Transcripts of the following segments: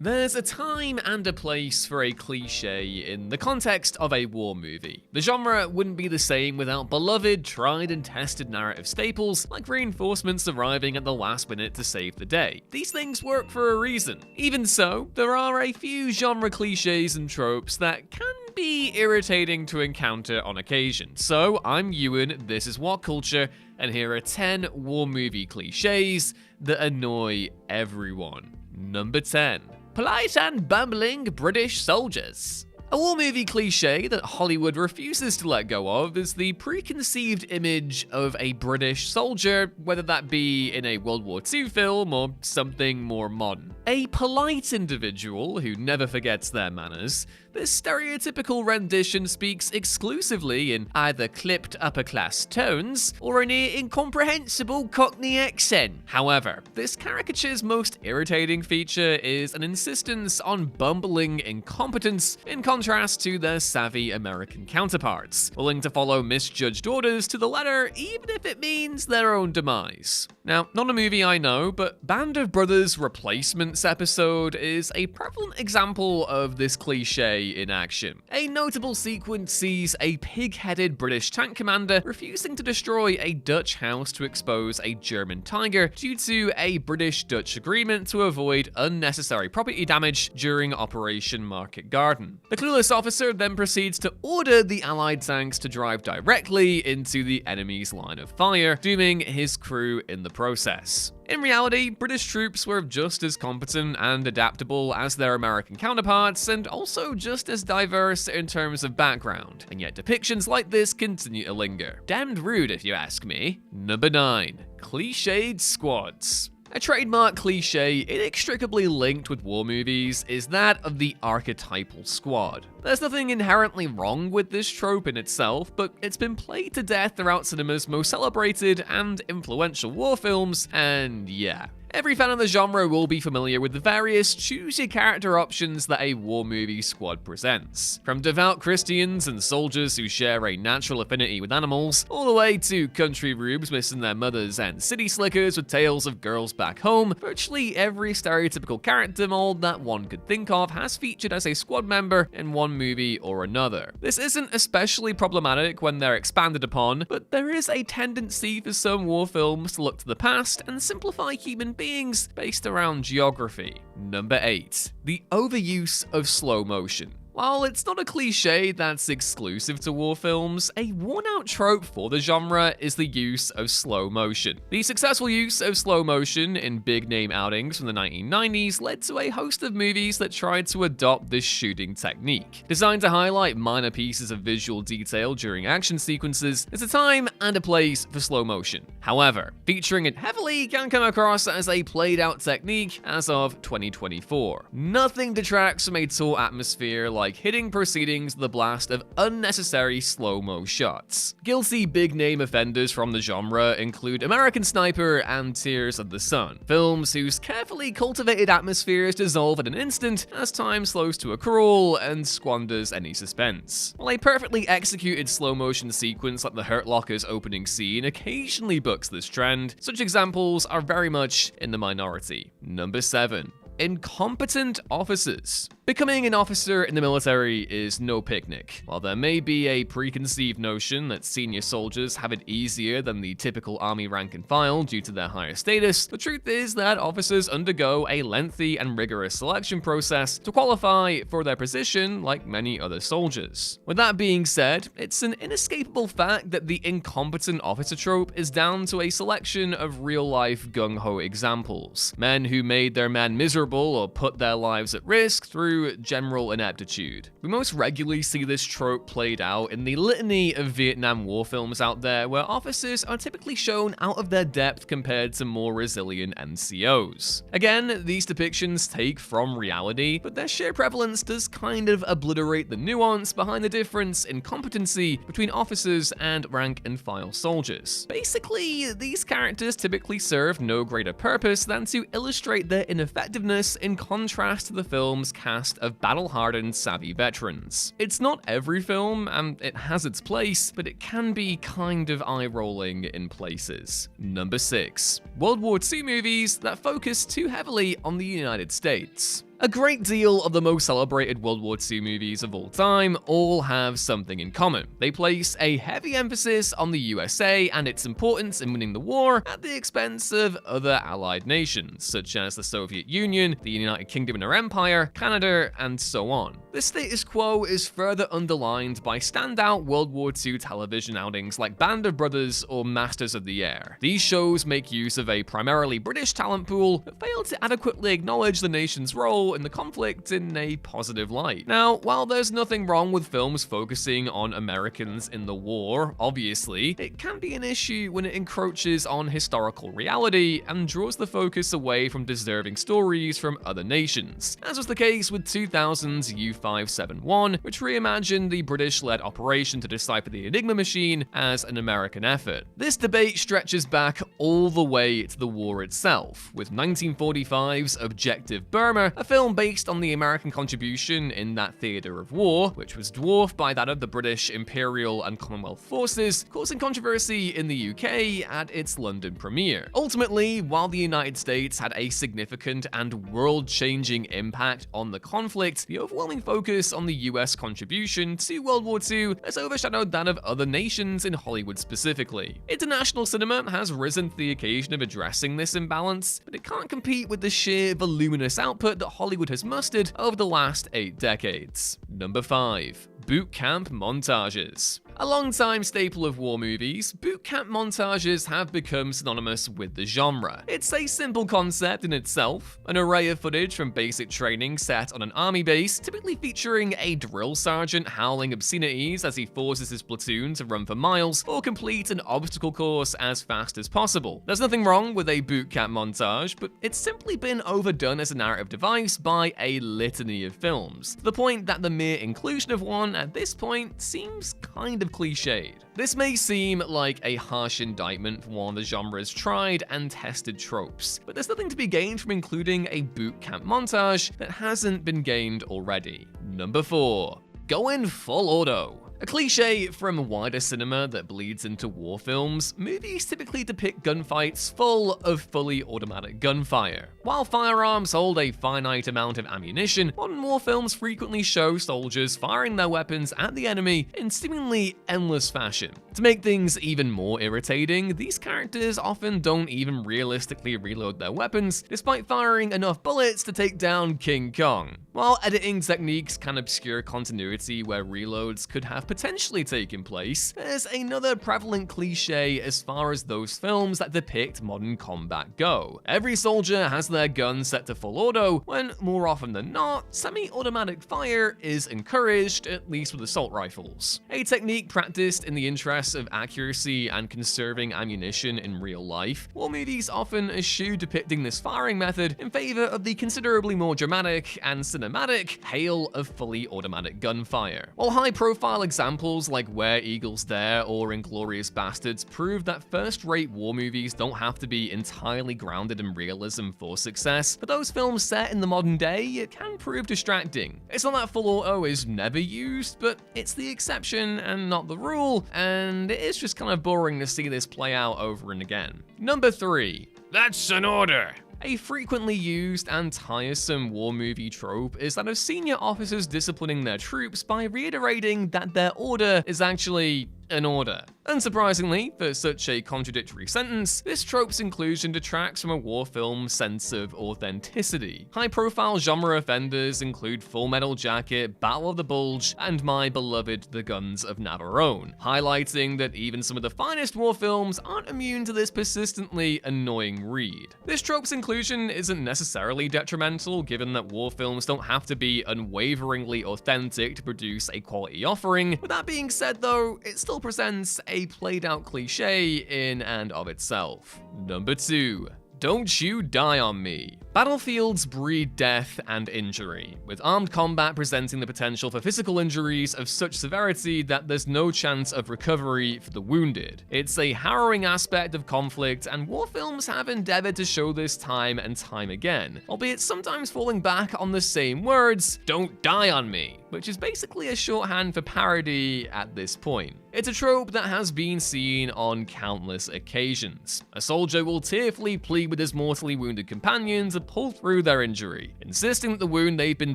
There's a time and a place for a cliche in the context of a war movie. The genre wouldn't be the same without beloved, tried and tested narrative staples like reinforcements arriving at the last minute to save the day. These things work for a reason. Even so, there are a few genre cliches and tropes that can be irritating to encounter on occasion. So I'm Ewan, this is What Culture, and here are 10 war movie cliches that annoy everyone. Number 10. Polite and bumbling British soldiers. A war movie cliche that Hollywood refuses to let go of is the preconceived image of a British soldier, whether that be in a World War II film or something more modern. A polite individual who never forgets their manners, this stereotypical rendition speaks exclusively in either clipped upper-class tones or a near incomprehensible Cockney accent. However, this caricature's most irritating feature is an insistence on bumbling incompetence in contrast to their savvy American counterparts, willing to follow misjudged orders to the letter even if it means their own demise. Now, not a movie I know, but Band of Brothers Replacements episode is a prevalent example of this cliche in action. A notable sequence sees a pig-headed British tank commander refusing to destroy a Dutch house to expose a German tiger due to a British-Dutch agreement to avoid unnecessary property damage during Operation Market Garden. The clueless officer then proceeds to order the Allied tanks to drive directly into the enemy's line of fire, dooming his crew in the process. In reality, British troops were just as competent and adaptable as their American counterparts, and also just as diverse in terms of background, and yet depictions like this continue to linger. Damned rude if you ask me. Number 9. Cliched squads. A trademark cliche inextricably linked with war movies is that of the archetypal squad. There's nothing inherently wrong with this trope in itself, but it's been played to death throughout cinema's most celebrated and influential war films, and yeah. Every fan of the genre will be familiar with the various choose-your-character options that a war movie squad presents. From devout Christians and soldiers who share a natural affinity with animals, all the way to country rubes missing their mothers and city slickers with tales of girls back home, virtually every stereotypical character mold that one could think of has featured as a squad member in one movie or another. This isn't especially problematic when they're expanded upon, but there is a tendency for some war films to look to the past and simplify human beings based around geography. Number 8. The overuse of slow motion. While it's not a cliche that's exclusive to war films, a worn-out trope for the genre is the use of slow motion. The successful use of slow motion in big-name outings from the 1990s led to a host of movies that tried to adopt this shooting technique. Designed to highlight minor pieces of visual detail during action sequences, there's a time and a place for slow motion. However, featuring it heavily can come across as a played-out technique as of 2024. Nothing detracts from a taut atmosphere like hitting proceedings with a blast of unnecessary slow-mo shots. Guilty big-name offenders from the genre include American Sniper and Tears of the Sun, films whose carefully cultivated atmospheres dissolve at an instant as time slows to a crawl and squanders any suspense. While a perfectly executed slow-motion sequence like the Hurt Locker's opening scene occasionally bucks this trend, such examples are very much in the minority. Number 7. Incompetent officers. Becoming an officer in the military is no picnic. While there may be a preconceived notion that senior soldiers have it easier than the typical army rank and file due to their higher status, the truth is that officers undergo a lengthy and rigorous selection process to qualify for their position like many other soldiers. With that being said, it's an inescapable fact that the incompetent officer trope is down to a selection of real-life gung-ho examples. Men who made their men miserable or put their lives at risk through general ineptitude. We most regularly see this trope played out in the litany of Vietnam War films out there, where officers are typically shown out of their depth compared to more resilient NCOs. Again, these depictions take from reality, but their sheer prevalence does kind of obliterate the nuance behind the difference in competency between officers and rank-and-file soldiers. Basically, these characters typically serve no greater purpose than to illustrate their ineffectiveness in contrast to the film's cast of battle-hardened, savvy veterans. It's not every film, and it has its place, but it can be kind of eye-rolling in places. Number 6. World War II movies that focus too heavily on the United States. A great deal of the most celebrated World War II movies of all time all have something in common. They place a heavy emphasis on the USA and its importance in winning the war at the expense of other allied nations, such as the Soviet Union, the United Kingdom and her empire, Canada, and so on. This status quo is further underlined by standout World War II television outings like Band of Brothers or Masters of the Air. These shows make use of a primarily British talent pool but fail to adequately acknowledge the nation's role in the conflict in a positive light. Now, while there's nothing wrong with films focusing on Americans in the war, obviously, it can be an issue when it encroaches on historical reality and draws the focus away from deserving stories from other nations, as was the case with 2000's U-571, which reimagined the British-led operation to decipher the Enigma machine as an American effort. This debate stretches back all the way to the war itself, with 1945's Objective Burma, a film based on the American contribution in that theater of war, which was dwarfed by that of the British Imperial and Commonwealth forces, causing controversy in the UK at its London premiere. Ultimately, while the United States had a significant and world-changing impact on the conflict, the overwhelming focus on the US contribution to World War II has overshadowed that of other nations in Hollywood specifically. International cinema has risen to the occasion of addressing this imbalance, but it can't compete with the sheer voluminous output that Hollywood has mustered over the last 8 decades. Number 5. Boot camp montages. A long-time staple of war movies, boot camp montages have become synonymous with the genre. It's a simple concept in itself, an array of footage from basic training set on an army base, typically featuring a drill sergeant howling obscenities as he forces his platoon to run for miles or complete an obstacle course as fast as possible. There's nothing wrong with a boot camp montage, but it's simply been overdone as a narrative device by a litany of films, to the point that the mere inclusion of one at this point seems kind of cliched. This may seem like a harsh indictment for one of the genre's tried and tested tropes, but there's nothing to be gained from including a boot camp montage that hasn't been gained already. Number 4. Going full auto. A cliche from wider cinema that bleeds into war films, movies typically depict gunfights full of fully automatic gunfire. While firearms hold a finite amount of ammunition, modern war films frequently show soldiers firing their weapons at the enemy in seemingly endless fashion. To make things even more irritating, these characters often don't even realistically reload their weapons, despite firing enough bullets to take down King Kong. While editing techniques can obscure continuity where reloads could have potentially taken place, there's another prevalent cliche as far as those films that depict modern combat go. Every soldier has their gun set to full auto, when more often than not, semi-automatic fire is encouraged, at least with assault rifles. A technique practiced in the interests of accuracy and conserving ammunition in real life, war movies often eschew depicting this firing method in favor of the considerably more dramatic and cinematic hail of fully automatic gunfire. While high-profile examples like Where Eagles Dare or Inglourious Bastards prove that first-rate war movies don't have to be entirely grounded in realism for success, for those films set in the modern day, it can prove distracting. It's not that full auto is never used, but it's the exception and not the rule, and it is just kind of boring to see this play out over and again. Number 3. That's an order. A frequently used and tiresome war movie trope is that of senior officers disciplining their troops by reiterating that their order is actually an order. Unsurprisingly, for such a contradictory sentence, this trope's inclusion detracts from a war film's sense of authenticity. High-profile genre offenders include Full Metal Jacket, Battle of the Bulge, and my beloved The Guns of Navarone, highlighting that even some of the finest war films aren't immune to this persistently annoying read. This trope's inclusion isn't necessarily detrimental, given that war films don't have to be unwaveringly authentic to produce a quality offering. With that being said though, it still presents a played-out cliche in and of itself. Number 2. Don't You Die on Me. Battlefields breed death and injury, with armed combat presenting the potential for physical injuries of such severity that there's no chance of recovery for the wounded. It's a harrowing aspect of conflict, and war films have endeavored to show this time and time again, albeit sometimes falling back on the same words, "Don't die on me," which is basically a shorthand for parody at this point. It's a trope that has been seen on countless occasions. A soldier will tearfully plead with his mortally wounded companion to pull through their injury, insisting that the wound they've been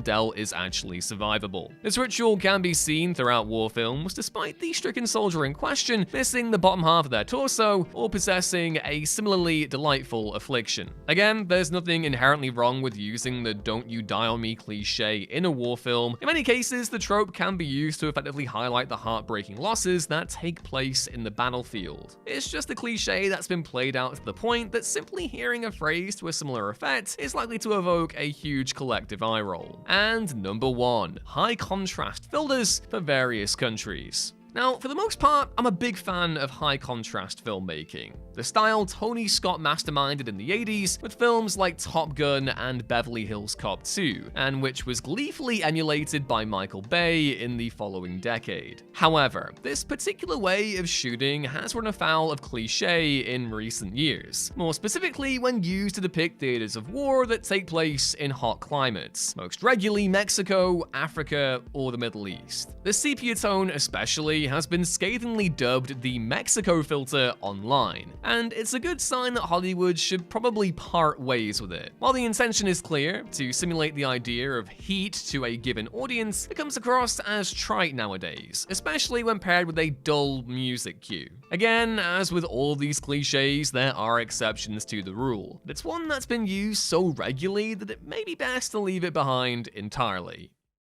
dealt is actually survivable. This ritual can be seen throughout war films, despite the stricken soldier in question missing the bottom half of their torso or possessing a similarly delightful affliction. Again, there's nothing inherently wrong with using the "don't you die on me" cliche in a war film. In many cases, the trope can be used to effectively highlight the heartbreaking losses that take place in the battlefield. It's just a cliche that's been played out to the point that simply hearing a phrase to a similar effect is likely to evoke a huge collective eye roll. And number 1, high contrast filters for various countries. Now, for the most part, I'm a big fan of high contrast filmmaking, the style Tony Scott masterminded in the 80s with films like Top Gun and Beverly Hills Cop 2, and which was gleefully emulated by Michael Bay in the following decade. However, this particular way of shooting has run afoul of cliché in recent years, more specifically when used to depict theaters of war that take place in hot climates, most regularly Mexico, Africa, or the Middle East. The sepia tone especially has been scathingly dubbed the Mexico filter online, and it's a good sign that Hollywood should probably part ways with it. While the intention is clear, to simulate the idea of heat to a given audience, it comes across as trite nowadays, especially when paired with a dull music cue. Again, as with all these cliches, there are exceptions to the rule, but it's one that's been used so regularly that it may be best to leave it behind entirely.